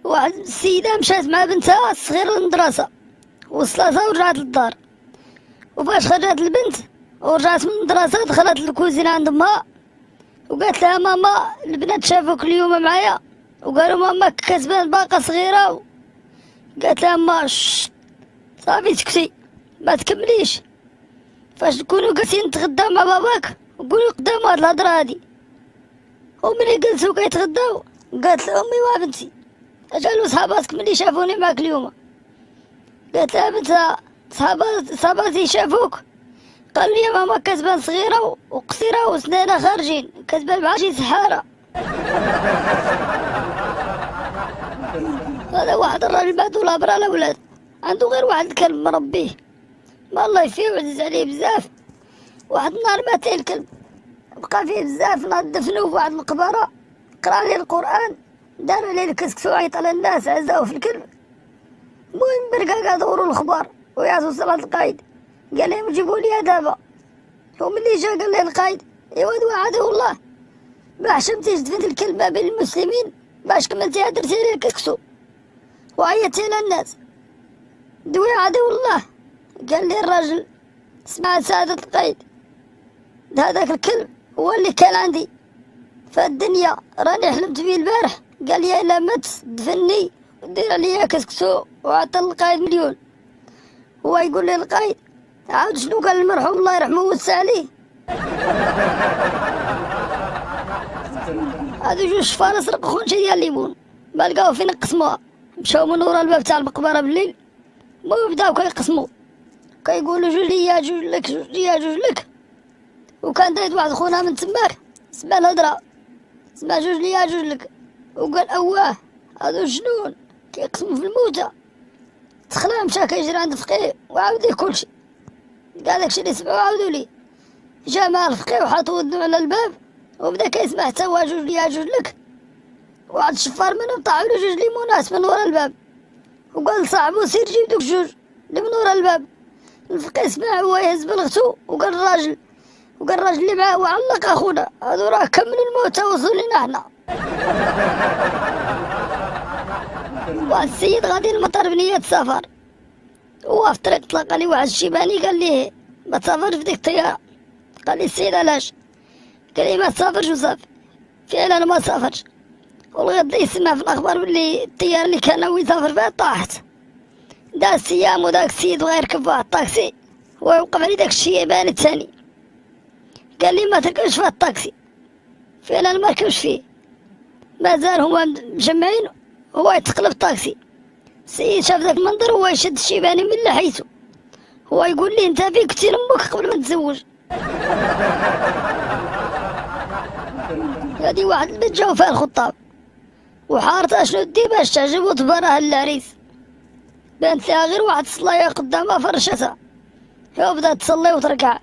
واحد السيدة مشات مع بنتها الصغيرة للمدرسة، وصلتها ورجعت للدار. وفاش خرجت البنت ورجعت من المدرسة دخلت للكوزينة عند امها وقالت لها ماما البنات شافوك اليوم معايا وقالوا ماما كتبان باقة صغيرة. قالت لها ما صافي سكتي ما تكمليش، فاش تكونوا جالسين نتغداو مع باباك وقولوا قدام هاد الهضرة هادي. وملي جلسوا كيتغداو قالت لأمي وبنتي اش قالوا صحاباتك ملي شافوني معاك اليوم؟ قالت لها بنتها صحاباتي شافوك قالوا لي ماما كتبان صغيرة وقصيرة وسنانها خارجين كتبان بحال شي سحارة. هذا واحد الراجل بعدو لابرا على ولاد عنده غير واحد الكلب مربيه ما الله يفيه وعزيز عليه بزاف. واحد النهار مات ليه الكلب بقى فيه بزاف، ناض دفنوه في واحد المقبرة، قرا عليه القرآن، دار عليه الكسكسو، عيط على الناس عزاو في الكلب. المهم برقا دوروا الخبار ويعطوا صلاة القايد، قال لهم جيبوا لي دابا. وملي جا قال لي القايد ايوا دوا عدو الله ما حشمتيش دفنت الكلب ما بين المسلمين باش كملتيها درتي لي الكسكسو وعيطتي على الناس دوي عدو الله. قال لي الراجل اسمع سعادة القايد، هذاك الكلب هو اللي كان عندي في الدنيا راني حلمت بيه البارح. قال لي الا مت دفني ودير عليا كسكسو وعطى القايد مليون. هو يقول لي القايد عاود شنو قال المرحوم الله يرحمه ويوسع عليه. هادو جوج فارس رقوا خونشة ديال الليمون ما لقاو فين يقسموها، مشاو من ورا الباب تاع المقبرة بالليل. المهم بداو كيقسمو كيقولوا جوج ليا جوج لك جوج ليا جوج لك. وكان دايت واحد خونا من تماك سمع الهضرة سمع جوج ليا جوج لك وقال اواه هادو جنون كيقسموا في الموتى. تخلع مشا كيجري عند الفقيه وعاود ليه كلشي. قال داكشي اللي سمعو عاودوا ليه. جا مع الفقيه وحط ودنو على الباب وبدا كيسمع حتى هو جوج ليا جوج لك. واحد الشفار منهم طاحوا له جوج ليمونات من ورا الباب وقال لصاحبو سير جيب دوك جوج اللي من ورا الباب. الفقيه سمع هو يهز بلغتو وقال الراجل اللي معاه وعلق اخونا هادو راه كملوا الموتى وصلوا لينا حنا. واحد السيد غادي للمطار بنية السفر وهو في الطريق تلاقى لي واحد الشيباني قال ليه ما تسافرش في ديك الطيارة. قال لي السيد علاش؟ قال لي ما تسافرش وصافي. فعلا ما تسافرش والغدا يسمع في الاخبار بلي الطيارة اللي كان ناوي يسافر فيها طاحت. داز ايام وداك السيد بغا يركب واحد الطاكسي ويوقف عليه داك الشيباني الثاني قال لي ما تركبش في الطاكسي. فعلا ما ركبش فيه مازال هما مجمعين هو يتقلب الطاكسي. السيد شاف ذاك المنظر هو يشد الشيباني من لحيته هو يقول لي انت فيك كتير امك قبل ما تتزوج. هادي واحد البنت جاو فيها الخطاب وحارت اشنو دي باش تعجب وتبرها العريس. بانت لها غير واحد الصلاية قدامها فرشتها وبدات تصلي وتركع.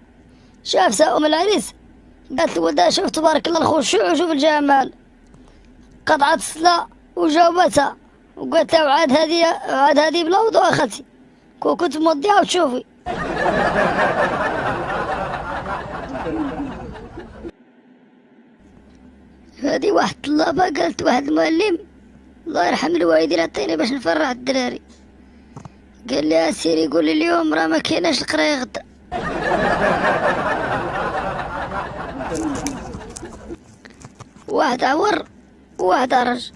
شافتها ام العريس قالت لولدها شوف تبارك الله الخشوع وشوف الجمال. قطعت الصلاة وجاوبتها وقالت لها وعاد هذه بلا وضوء اخذتي كنت مضيعة وتشوفي. هذه واحد الطلابة قالت واحد المعلم الله يرحم الوالدين عطيني باش نفرح الدراري. قال لي سيري قولي اليوم راه ما كايناش القرايه غدا. واحد عور وواحد عرج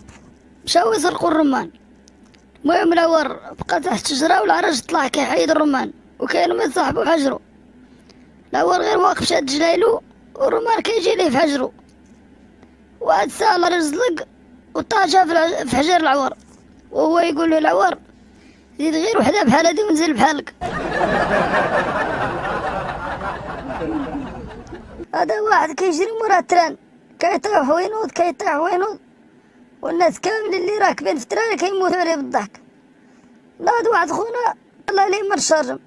مشاو يسرقوا الرمان. المهم العور بقى تحت الشجره والعرج طلع كيحيد الرمان وكانوا ما يصاحبوا حجرو. العور غير واقف شاد جلايلو والرمان كيجي ليه في حجرو. واحد الساعه العرج زلق وطاجها في حجر العور وهو يقول له العور زيد غير وحده بحال هادي ونزل بحالك. هذا واحد كيجري مورا التران كيطيح وينوض والناس كامل اللي راكبين في التران كيموتوا عليه بالضحك. ناض واحد خونا طلع ليه من الشرجم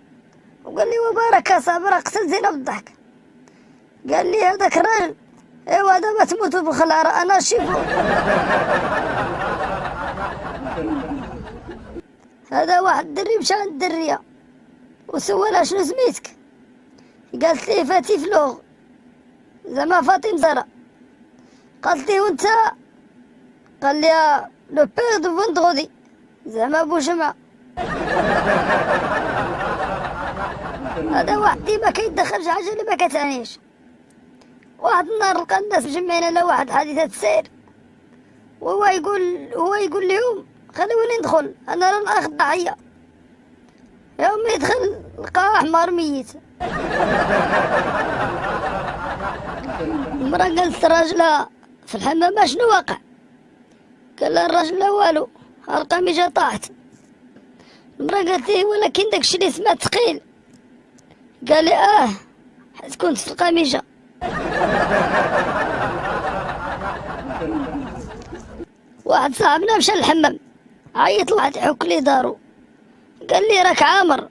وقال لي وبارك صابر قتل زينه بالضحك. قال لي هذاك الراجل ايوا دابا تموتوا بالخلع راه انا شيفو. هذا واحد الدري مشى عند الدريه وسولها شنو سميتك؟ قالت ليه فاتي فلوغ زعما فاطمه زهراء. قالت ليه وانت؟ قال لي لو بيغ دو فوندغودي زعما بوجمعة. هذا واحد ديما كيدخل شي حاجة اللي ما كتعنيش. واحد النهار لقى الناس مجمعين على واحد حادثة السير، وهو يقول لهم خلوني ندخل انا راه الاخ الضحية. يوم يدخل لقاه حمار ميت. المرأة قالت لراجلها في الحمام اشنو واقع؟ قال لها الراجل لا والو، القميجة طاحت. المرأة قالت ليه ولكن داكشي اللي سمعت ثقيل. قال لي حيت كنت في القميجة. واحد صاحبنا مشى للحمام، عيط لواحد يحك لي دارو، قال لي راك عامر.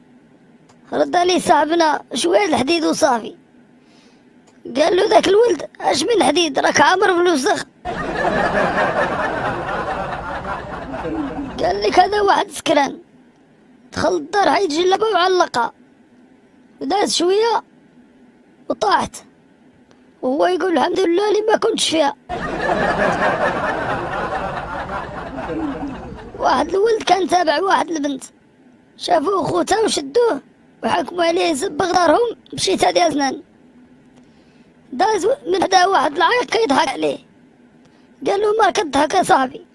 رد عليه صاحبنا شويه الحديد وصافي. قال له ذاك الولد اش من حديد راك عامر بالوسخ. قال لك هذا واحد سكران دخل الدار حيد جلبه وعلقها وداز شويه وطاحت، وهو يقول الحمد لله اللي ما كنتش فيها. واحد الولد كان تابع واحد البنت، شافوه خوتها وشدوه وحكموا عليه يصبغ دارهم بشيتها ديال اسنان. داز من هدا واحد العيق كيضحك عليه، قال له ما كضحك يا صاحبي؟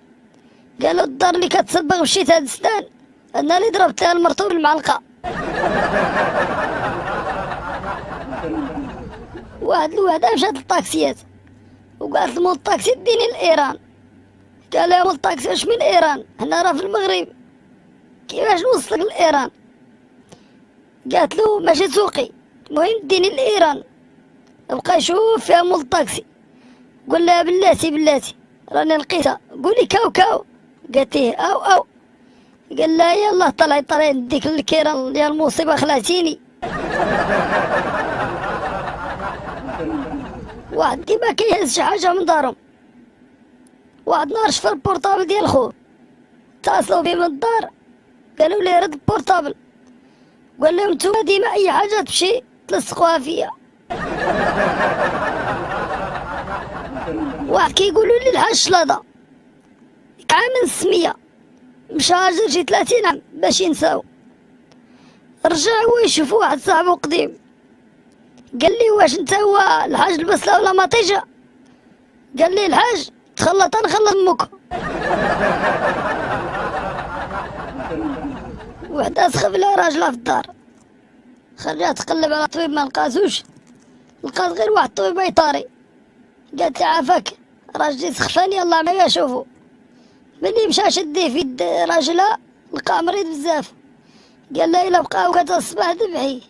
قال له الدار اللي كتصبغ بشيتها د السنان انا اللي ضربت لها المرطوب بالمعلقه. واحد الوحده مشات للطاكسيات وقالت لمول الطاكسي ديني لايران. قال لها مول الطاكسي واش من ايران؟ حنا راه في المغرب، كيفاش نوصلك لايران؟ قالت له ماشي سوقي، المهم ديني لايران. بقى يشوف فيها مول الطاكسي، قول لها بلاتي راني لقيتها، قولي كاو كاو. قالت ليه او. قال لها يلا طلعي نديك الكيران ديال المصيبه خلعتيني. واحد ديما كيهز شي حاجه من دارهم. واحد نهار شفا البورطابل ديال خوه، اتصلوا بيه من الدار قالوا ليه رد البورطابل. قال لهم نتوما ديما اي حاجه تمشي تلصقوها فيا. واحد كيقولوا لي الحاج شلاضه عام من السميه مشى هاجر شي 30 عام باش ينساو. رجع هو يشوف واحد صاحبو قديم، قال لي واش انت هو الحاج البصله ولا مطيجه؟ قال لي الحاج تخلط نخلط امك. وحده سخف لها راجلها في الدار، خرجت تقلب على طبيب ما لقاتوش، لقات غير واحد طبيب بيطاري. قالت لي عافاك راجلي سخفاني الله ما شوفو. ملي مشى شديه في يد راجلها لقاه مريض بزاف، قال لها الا بقاو كتا الصباح ذبحيه.